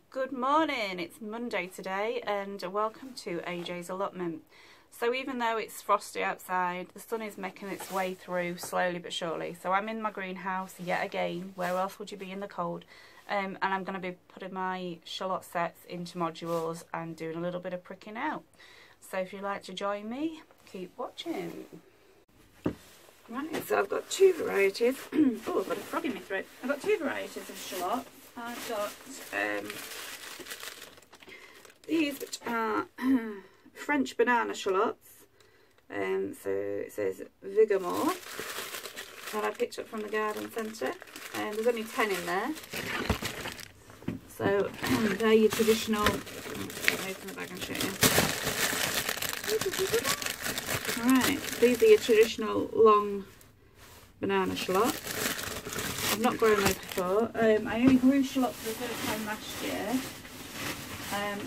Good morning, it's Monday today and welcome to AJ's allotment. So even though it's frosty outside, the sun is making its way through slowly but surely. So I'm in my greenhouse yet again. Where else would you be in the cold? And I'm going to be putting my shallot sets into modules and doing a little bit of pricking out. So if you'd like to join me, keep watching. Right, so I've got two varieties. Oh, I've got a frog in my throat. I've got two varieties of shallots. I've got these, which are French banana shallots. So it says Vigamore, that I picked up from the garden centre. There's only 10 in there. So they're your traditional. I'll open the bag and show you. Right, these are your traditional long banana shallots. I've not grown those before. I only grew shallots for the first time last year.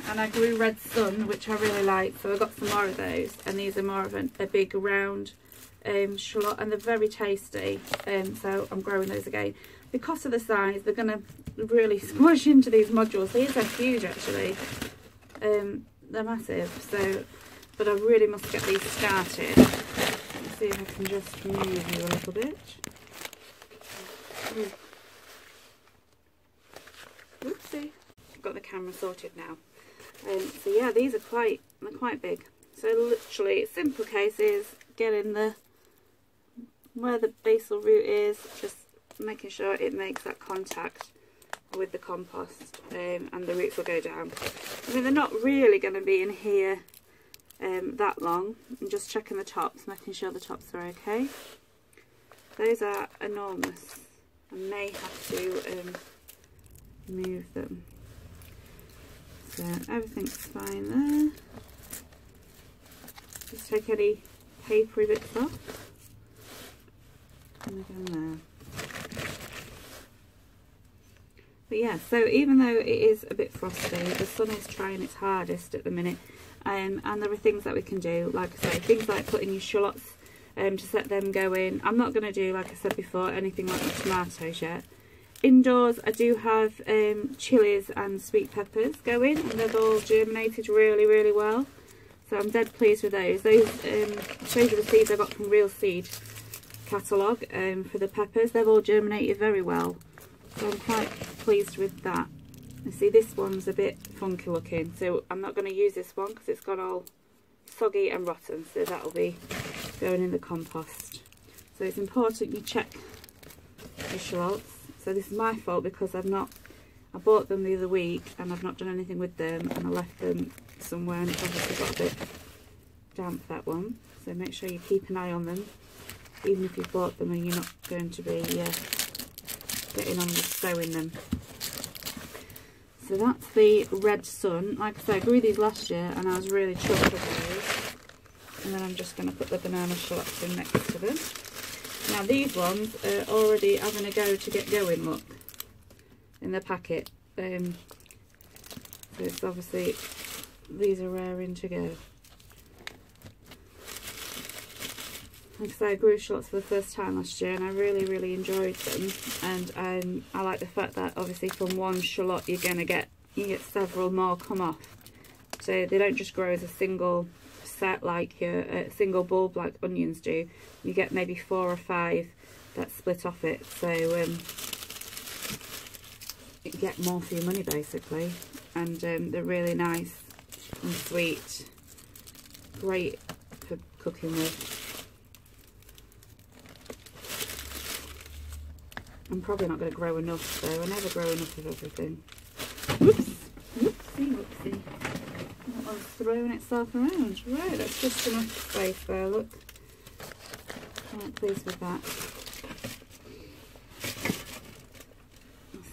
And I grew red sun, which I really like, so I got some more of those. And these are more of a big round shallot, and they're very tasty. So I'm growing those again. Because of the size, they're going to really squish into these modules. These are huge actually. They're massive. So, but I really must get these started. Let's see if I can just move you a little bit. Oopsie. I've got the camera sorted now. So yeah, these are quite big. So literally, simple case is getting where the basal root is, just making sure it makes that contact with the compost, and the roots will go down. I mean, they're not really going to be in here that long. I'm just checking the tops, making sure the tops are okay. Those are enormous. I may have to move them. So everything's fine there. Just take any papery bits off. And again there. But yeah, so even though it is a bit frosty, the sun is trying its hardest at the minute. And there are things that we can do, like I say, things like putting your shallots to set them going. I'm not going to do, like I said before, anything like the tomatoes yet. Indoors I do have chilies and sweet peppers going, and they've all germinated really well. So I'm dead pleased with those. Those are the seeds I got from Real Seed catalogue for the peppers. They've all germinated very well. So I'm quite pleased with that. And see, this one's a bit funky looking, so I'm not going to use this one because it's gone all soggy and rotten, so that'll be going in the compost. So it's important you check the shallots. So this is my fault because I bought them the other week and I've not done anything with them, and I left them somewhere and it's obviously got a bit damp, that one. So make sure you keep an eye on them, even if you've bought them and you're not going to be getting on with sowing them. So that's the red sun. Like I said, I grew these last year and I was really chuffed with those. And then I'm just going to put the banana shallots in next to them. Now these ones are already having a go to get going, look, in the packet. So it's obviously, these are raring to go. Like I say, I grew shallots for the first time last year and I really enjoyed them. And I like the fact that obviously from one shallot you get several more come off. So they don't just grow as a single set like a single bulb like onions do. You get maybe 4 or 5 that split off it. So you get more for your money basically. And they're really nice and sweet. Great for cooking with. I'm probably not going to grow enough though. I never grow enough of everything. Whoops! Whoopsie! That one's throwing itself around. Right, that's just enough space there, look. Quite pleased with that.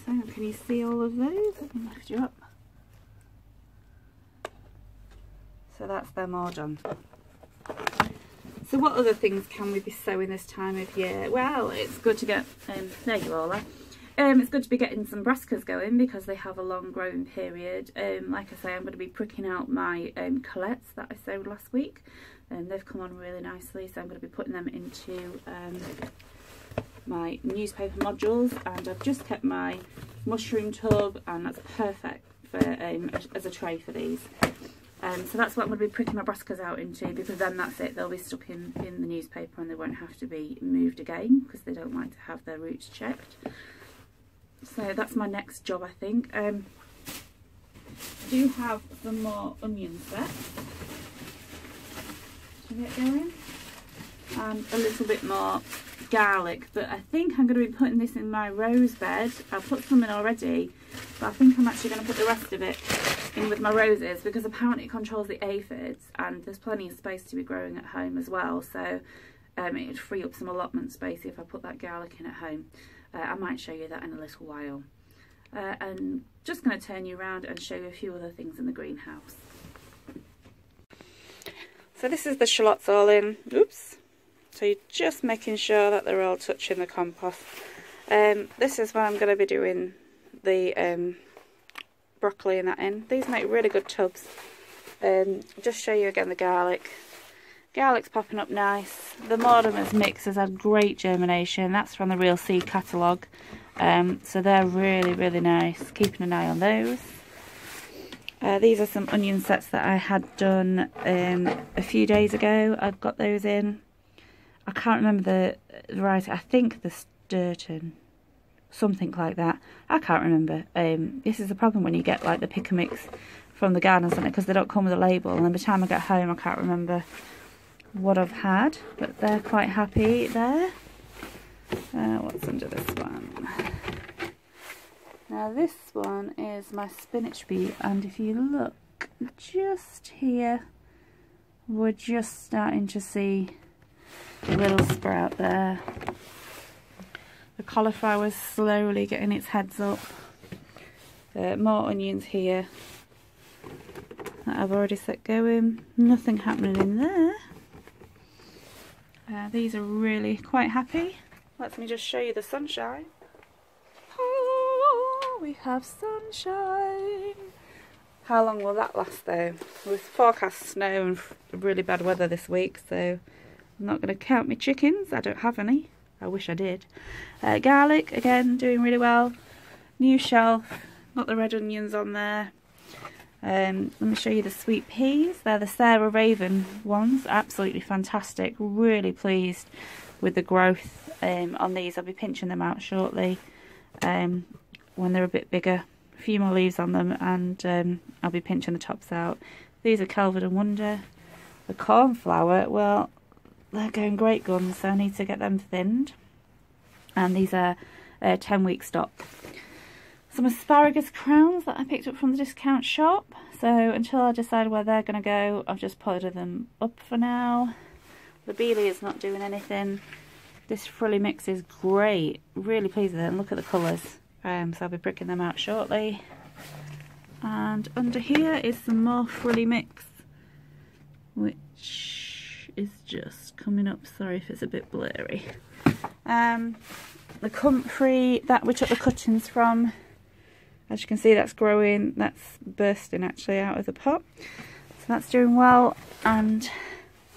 So, can you see all of those? I can lift you up. So that's them all done. So what other things can we be sowing this time of year? Well, it's good to get, there you all are. It's good to be getting some brassicas going because they have a long growing period. Like I say, I'm going to be pricking out my colettes that I sowed last week. And they've come on really nicely, so I'm going to be putting them into my newspaper modules. And I've just kept my mushroom tub, and that's perfect for as a tray for these. So that's what I'm going to be pricking my brassicas out into, because then that's it, they'll be stuck in the newspaper and they won't have to be moved again, because they don't like to have their roots checked. So that's my next job, I think. I do have some more onion sets to get going, and a little bit more garlic, but I think I'm going to be putting this in my rose bed. I've put some in already, but I think I'm actually going to put the rest of it in with my roses, because apparently it controls the aphids and there's plenty of space to be growing at home as well, so it would free up some allotment space if I put that garlic in at home. I might show you that in a little while. And just going to turn you around and show you a few other things in the greenhouse. So this is the shallots all in. Oops. So you're just making sure that they're all touching the compost. This is where I'm going to be doing the broccoli and that in. These make really good tubs. Just show you again the garlic. Garlic's popping up nice. The Mortimer's mix has had great germination. That's from the Real Seed catalogue. So they're really, really nice. Keeping an eye on those. These are some onion sets that I had done a few days ago. I've got those in. I can't remember the variety. I think the Sturton, something like that. I can't remember. This is the problem when you get like the pick and mix from the garden centre, because they don't come with a label, and by the time I get home I can't remember what I've had, but they're quite happy there. What's under this one? Now this one is my spinach beet, and if you look just here, we're just starting to see a little sprout there. The cauliflower's slowly getting its heads up. More onions here that I've already set going. Nothing happening in there. These are really quite happy. Let me just show you the sunshine. Oh, we have sunshine. How long will that last though? We've forecast snow and really bad weather this week, so I'm not going to count my chickens. I don't have any. I wish I did. Garlic, again, doing really well. New shelf. Got the red onions on there. Let me show you the sweet peas. They're the Sarah Raven ones. Absolutely fantastic. Really pleased with the growth on these. I'll be pinching them out shortly when they're a bit bigger. A few more leaves on them, and I'll be pinching the tops out. These are Kelvin and Wonder. The cornflower, well, they're going great guns, so I need to get them thinned. And these are 10-week stock. Some asparagus crowns that I picked up from the discount shop. So until I decide where they're going to go, I've just potted them up for now. The Beely is not doing anything. This frilly mix is great. Really pleased with it. And look at the colours. So I'll be pricking them out shortly. And under here is some more frilly mix, which is just coming up. Sorry if it's a bit blurry. The comfrey that we took the cuttings from, as you can see, that's growing, that's bursting actually out of the pot, so that's doing well. And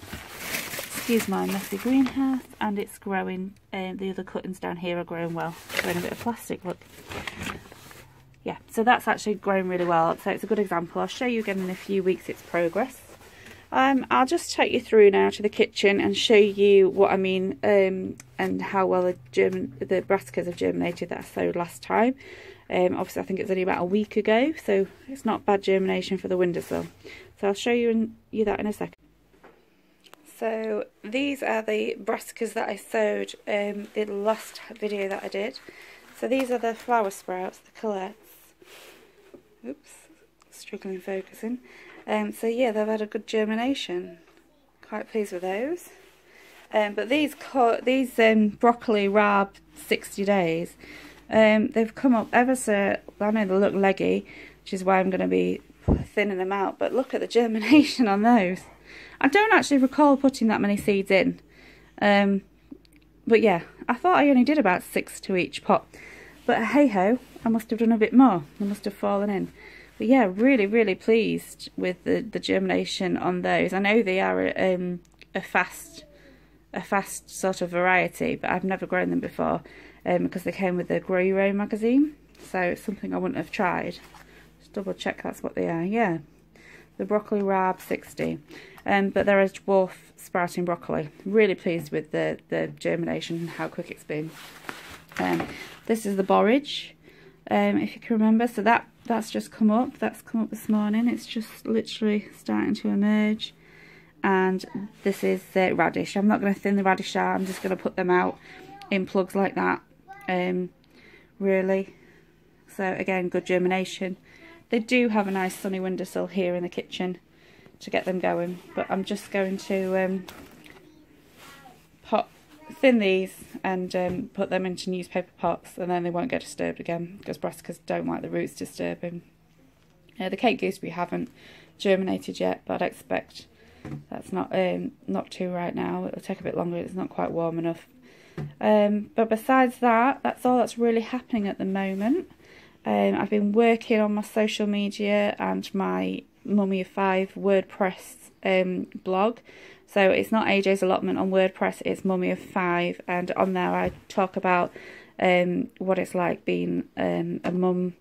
excuse my messy greenhouse, and it's growing. The other cuttings down here are growing well. Growing a bit of plastic, look. Yeah, so that's actually growing really well, so it's a good example. I'll show you again in a few weeks its progress. I'll just take you through now to the kitchen and show you what I mean, and how well the brassicas have germinated that I sowed last time. Obviously I think it's only about a week ago, so it's not bad germination for the windowsill. So I'll show you that in a second. So these are the brassicas that I sowed in the last video that I did. So these are the flower sprouts, the colettes. Oops, struggling focusing. So yeah, they've had a good germination. Quite pleased with those. But these broccoli rab 60 days, they've come up ever so. I know they look leggy, which is why I'm going to be thinning them out. But look at the germination on those. I don't actually recall putting that many seeds in. But yeah, I thought I only did about 6 to each pot. But hey ho, I must have done a bit more. They must have fallen in. But yeah, really, really pleased with the germination on those. I know they are a fast sort of variety, but I've never grown them before because they came with the Grow Your Own magazine. So it's something I wouldn't have tried. double check that's what they are. Yeah, the broccoli rab 60. But they're a dwarf sprouting broccoli. Really pleased with the germination and how quick it's been. This is the borage, if you can remember. So that's just come up. That's come up this morning. It's just literally starting to emerge. And this is radish. I'm not going to thin the radish out. I'm just going to put them out in plugs like that. Really. So again, good germination. They do have a nice sunny windowsill here in the kitchen to get them going, but I'm just going to thin these and put them into newspaper pots, and then they won't get disturbed again because brassicas don't like the roots disturbing. The Cape gooseberry haven't germinated yet, but I'd expect that's not too right now. It'll take a bit longer. It's not quite warm enough. But besides that, that's all that's really happening at the moment. I've been working on my social media and my Mummy of 5 WordPress blog. So it's not AJ's allotment on WordPress, it's Mummy of 5, and on there I talk about what it's like being a mum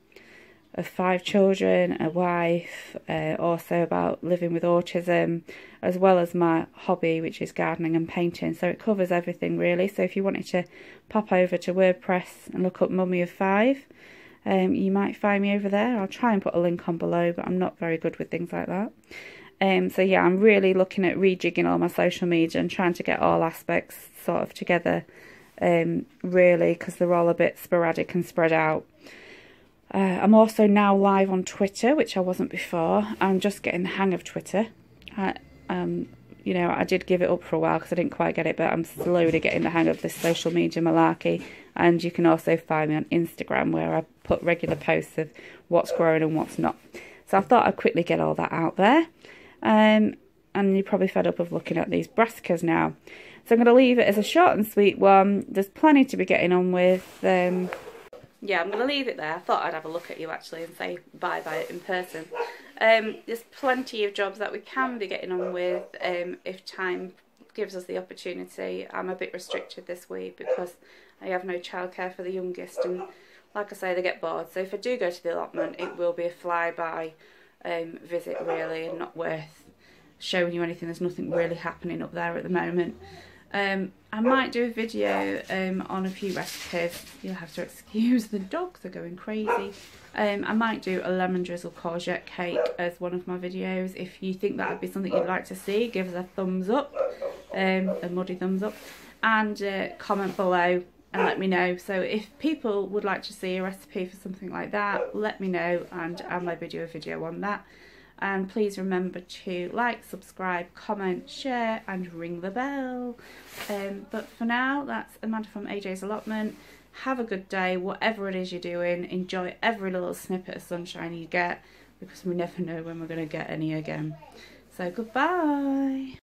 of 5 children, a wife, also about living with autism, as well as my hobby, which is gardening and painting. So it covers everything really. So if you wanted to pop over to WordPress and look up Mummy of 5, you might find me over there. I'll try and put a link on below, but I'm not very good with things like that. So yeah, I'm really looking at rejigging all my social media and trying to get all aspects sort of together, really, because they're all a bit sporadic and spread out. I'm also now live on Twitter, which I wasn't before. I'm just getting the hang of Twitter. You know, I did give it up for a while because I didn't quite get it, but I'm slowly getting the hang of this social media malarkey. And you can also find me on Instagram, where I put regular posts of what's growing and what's not. So I thought I'd quickly get all that out there. And you're probably fed up of looking at these brassicas now. So I'm going to leave it as a short and sweet one. There's plenty to be getting on with. Yeah, I'm going to leave it there. I thought I'd have a look at you actually and say bye-bye in person. There's plenty of jobs that we can be getting on with if time gives us the opportunity. I'm a bit restricted this week because I have no childcare for the youngest, and like I say, they get bored. So if I do go to the allotment, it will be a flyby visit really, and not worth showing you anything. There's nothing really happening up there at the moment. I might do a video on a few recipes. You'll have to excuse the dogs are going crazy. I might do a lemon drizzle courgette cake as one of my videos. If you think that would be something you'd like to see, give us a thumbs up, a muddy thumbs up, and comment below and let me know. So if people would like to see a recipe for something like that, let me know and I might do a video on that. And please remember to like, subscribe, comment, share and ring the bell. But for now, that's Amanda from AJ's Allotment. Have a good day, whatever it is you're doing. Enjoy every little snippet of sunshine you get, because we never know when we're going to get any again. So goodbye.